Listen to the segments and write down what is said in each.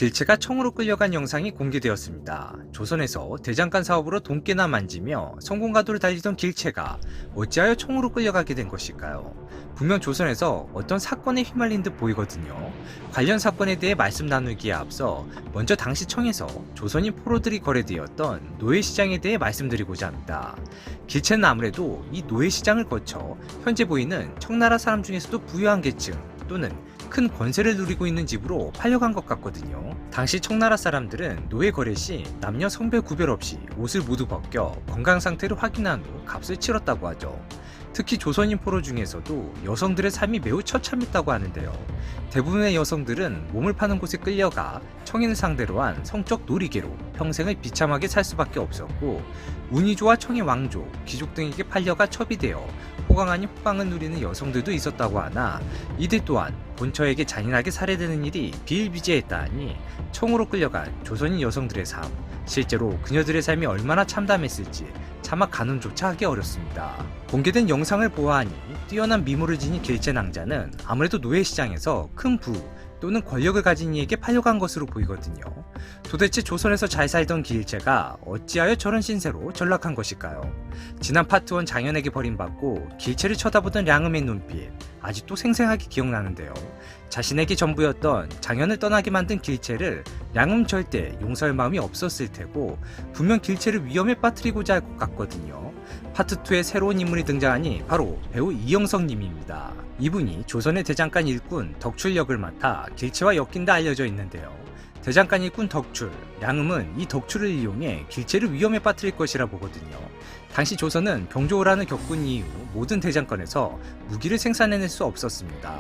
길채가 청으로 끌려간 영상이 공개되었습니다. 조선에서 대장간 사업으로 돈 꽤나 만지며 성공가도를 달리던 길채가 어찌하여 청으로 끌려가게 된 것일까요? 분명 조선에서 어떤 사건에 휘말린 듯 보이거든요. 관련 사건에 대해 말씀 나누기에 앞서 먼저 당시 청에서 조선인 포로들이 거래되었던 노예시장에 대해 말씀드리고자 합니다. 길채는 아무래도 이 노예시장을 거쳐 현재 보이는 청나라 사람 중에서도 부유한 계층 또는 큰 권세를 누리고 있는 집으로 팔려간 것 같거든요. 당시 청나라 사람들은 노예 거래 시 남녀 성별 구별 없이 옷을 모두 벗겨 건강 상태를 확인한 후 값을 치렀다고 하죠. 특히 조선인 포로 중에서도 여성들의 삶이 매우 처참했다고 하는데요. 대부분의 여성들은 몸을 파는 곳에 끌려가 청인을 상대로 한 성적 놀이개로 평생을 비참하게 살 수밖에 없었고, 운이 좋아 청의 왕족, 귀족 등에게 팔려가 첩이되어 호강 아닌 호강을 누리는 여성들도 있었다고 하나, 이들 또한 본처에게 잔인하게 살해되는 일이 비일비재했다 하니 청으로 끌려간 조선인 여성들의 삶, 실제로 그녀들의 삶이 얼마나 참담했을지 차마 가늠조차 하기 어렵습니다. 공개된 영상을 보아하니 뛰어난 미모를 지닌 길채 낭자는 아무래도 노예시장에서 큰 부 또는 권력을 가진 이에게 팔려간 것으로 보이거든요. 도대체 조선에서 잘 살던 길채가 어찌하여 저런 신세로 전락한 것일까요? 지난 파트 1 장현에게 버림받고 길채를 쳐다보던 량음의 눈빛, 아직도 생생하게 기억나는데요. 자신에게 전부였던 장현을 떠나게 만든 길채를 량음 절대 용서할 마음이 없었을 테고, 분명 길채를 위험에 빠뜨리고자 할 것 같거든요. 파트 2에 새로운 인물이 등장하니 바로 배우 이영석 님입니다. 이분이 조선의 대장간 일꾼 덕출 역을 맡아 길채와 엮인다 알려져 있는데요. 대장간 일꾼 덕출, 량음은 이 덕출을 이용해 길채를 위험에 빠뜨릴 것이라 보거든요. 당시 조선은 병조호란을 겪은 이후 모든 대장간에서 무기를 생산해낼 수 없었습니다.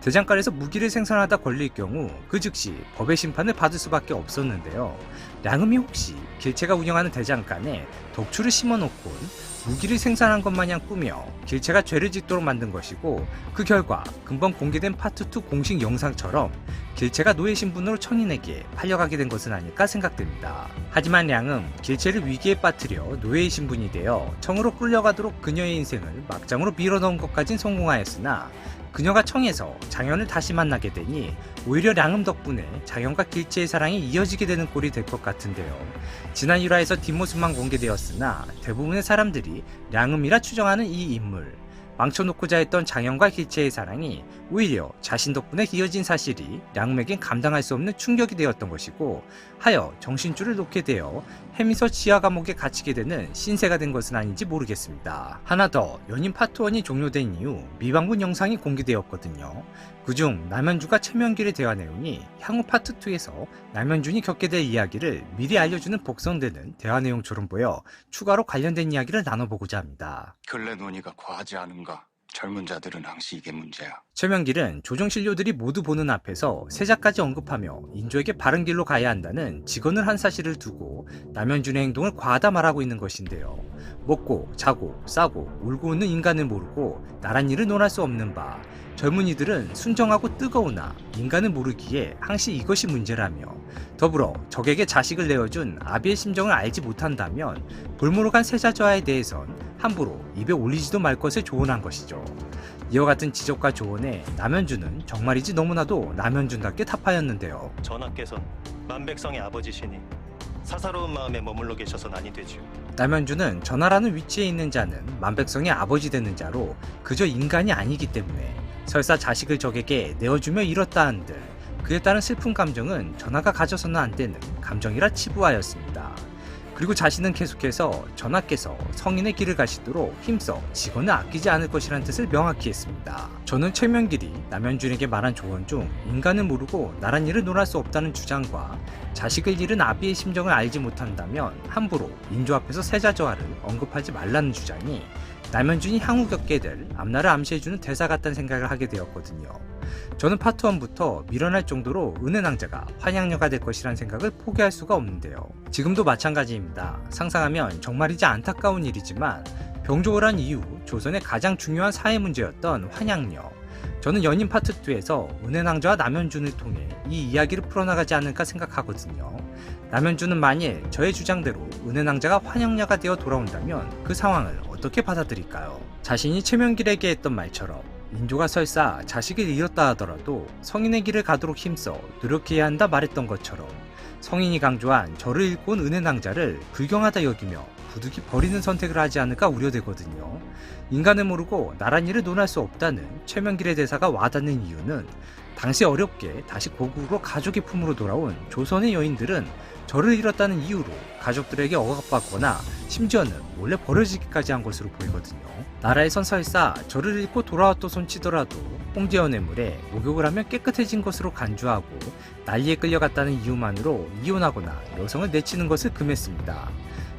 대장간에서 무기를 생산하다 걸릴 경우 그 즉시 법의 심판을 받을 수밖에 없었는데요. 량음이 혹시 길채가 운영하는 대장간에 덕출을 심어놓곤 무기를 생산한 것 마냥 꾸며 길채가 죄를 짓도록 만든 것이고, 그 결과 금방 공개된 파트 2 공식 영상처럼 길채가 노예 신분으로 청인에게 팔려가게 된 것은 아닐까 생각됩니다. 하지만 량은 길채를 위기에 빠뜨려 노예의 신분이 되어 청으로 끌려가도록 그녀의 인생을 막장으로 밀어넣은 것까진 성공하였으나, 그녀가 청에서 장현을 다시 만나게 되니 오히려 량음 덕분에 장현과 길채의 사랑이 이어지게 되는 꼴이 될 것 같은데요. 지난 1화에서 뒷모습만 공개되었으나 대부분의 사람들이 량음이라 추정하는 이 인물, 망쳐놓고자 했던 장현과 길채의 사랑이 오히려 자신 덕분에 이어진 사실이 량음에겐 감당할 수 없는 충격이 되었던 것이고, 하여 정신줄을 놓게 되어 해미서 지하 감옥에 갇히게 되는 신세가 된 것은 아닌지 모르겠습니다. 하나 더, 연인 파트 1이 종료된 이후 미방문 영상이 공개되었거든요. 그중 남현주가 최명길의 대화 내용이 향후 파트 2에서 남현준이 겪게 될 이야기를 미리 알려주는 복선되는 대화 내용처럼 보여 추가로 관련된 이야기를 나눠보고자 합니다. 근래 논의가 과하지 않은가? 젊은 자들은 항시 이게 문제야. 최명길은 조정신료들이 모두 보는 앞에서 세자까지 언급하며 인조에게 바른 길로 가야 한다는 직언을 한 사실을 두고 남현준의 행동을 과하다 말하고 있는 것인데요. 먹고 자고 싸고 울고 웃는 인간을 모르고 나란 일을 논할 수 없는 바, 젊은이들은 순정하고 뜨거우나 인간을 모르기에 항시 이것이 문제라며, 더불어 적에게 자식을 내어준 아비의 심정을 알지 못한다면 볼모로간 세자저하에 대해선 함부로 입에 올리지도 말 것을 조언한 것이죠. 이와 같은 지적과 조언에 남현준은 정말이지 너무나도 남현준답게 타파였는데요. 전하께선 만백성의 아버지시니 사사로운 마음에 머물러 계셔선 아니 되지요. 남현준은 전하라는 위치에 있는 자는 만백성의 아버지 되는 자로 그저 인간이 아니기 때문에 설사 자식을 적에게 내어주며 잃었다 한들 그에 따른 슬픈 감정은 전하가 가져서는 안 되는 감정이라 치부하였습니다. 그리고 자신은 계속해서 전하께서 성인의 길을 가시도록 힘써 직언을 아끼지 않을 것이라는 뜻을 명확히 했습니다. 저는 최명길이 남현준에게 말한 조언 중 인간을 모르고 나란 일을 논할 수 없다는 주장과 자식을 잃은 아비의 심정을 알지 못한다면 함부로 인조 앞에서 세자저하를 언급하지 말라는 주장이 남현준이 향후 겪게 될 앞날을 암시해주는 대사 같다는 생각을 하게 되었거든요. 저는 파트 1부터 밀어낼 정도로 은혜낭자가 환양녀가 될 것이란 생각을 포기할 수가 없는데요. 지금도 마찬가지입니다. 상상하면 정말이지 안타까운 일이지만 병조호란 이후 조선의 가장 중요한 사회 문제였던 환양녀, 저는 연인 파트 2에서 은혜낭자와 남현준을 통해 이 이야기를 풀어나가지 않을까 생각하거든요. 남현준은 만일 저의 주장대로 은혜낭자가 환양녀가 되어 돌아온다면 그 상황을 어떻게 받아들일까요? 자신이 최명길에게 했던 말처럼 인조가 설사 자식을 잃었다 하더라도 성인의 길을 가도록 힘써 노력해야 한다 말했던 것처럼 성인이 강조한 절을 잃고 온 은혜낭자를 불경하다 여기며 부득이 버리는 선택을 하지 않을까 우려되거든요. 인간을 모르고 나란 일을 논할 수 없다는 최명길의 대사가 와닿는 이유는 당시 어렵게 다시 고국으로 가족의 품으로 돌아온 조선의 여인들은 절을 잃었다는 이유로 가족들에게 억압받거나 심지어는 몰래 버려지기까지 한 것으로 보이거든요. 나라에선 설사 절을 잃고 돌아왔다 손치더라도 홍제연의 물에 목욕을 하면 깨끗해진 것으로 간주하고 난리에 끌려갔다는 이유만으로 이혼하거나 여성을 내치는 것을 금했습니다.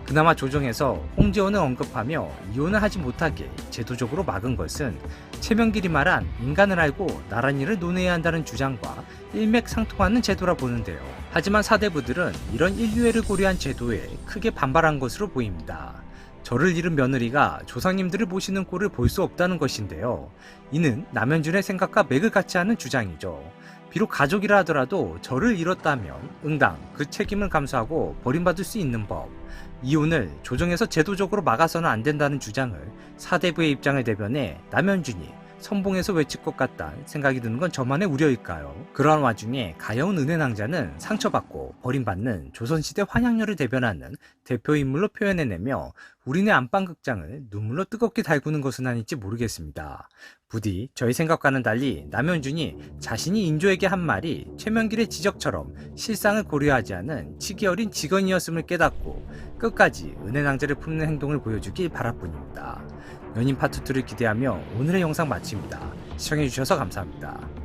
그나마 조정에서 홍제원을 언급하며 이혼을 하지 못하게 제도적으로 막은 것은 최명길이 말한 인간을 알고 나란 일을 논해야 한다는 주장과 일맥상통하는 제도라 보는데요. 하지만 사대부들은 이런 인류애를 고려한 제도에 크게 반발한 것으로 보입니다. 절을 잃은 며느리가 조상님들을 모시는 꼴을 볼 수 없다는 것인데요. 이는 남현준의 생각과 맥을 같이 하는 주장이죠. 비록 가족이라 하더라도 절을 잃었다면 응당 그 책임을 감수하고 버림받을 수 있는 법, 이혼을 조정에서 제도적으로 막아서는 안 된다는 주장을 사대부의 입장을 대변해 남현준이 선봉에서 외칠 것 같다는 생각이 드는 건 저만의 우려일까요? 그러한 와중에 가여운 은혜낭자는 상처받고 버림받는 조선시대 환양녀를 대변하는 대표인물로 표현해내며 우리네 안방극장을 눈물로 뜨겁게 달구는 것은 아닐지 모르겠습니다. 부디 저희 생각과는 달리 남현준이 자신이 인조에게 한 말이 최명길의 지적처럼 실상을 고려하지 않은 치기 어린 직언이었음을 깨닫고 끝까지 은혜낭자를 품는 행동을 보여주길 바랄 뿐입니다. 연인 파트 2를 기대하며 오늘의 영상 마칩니다. 시청해주셔서 감사합니다.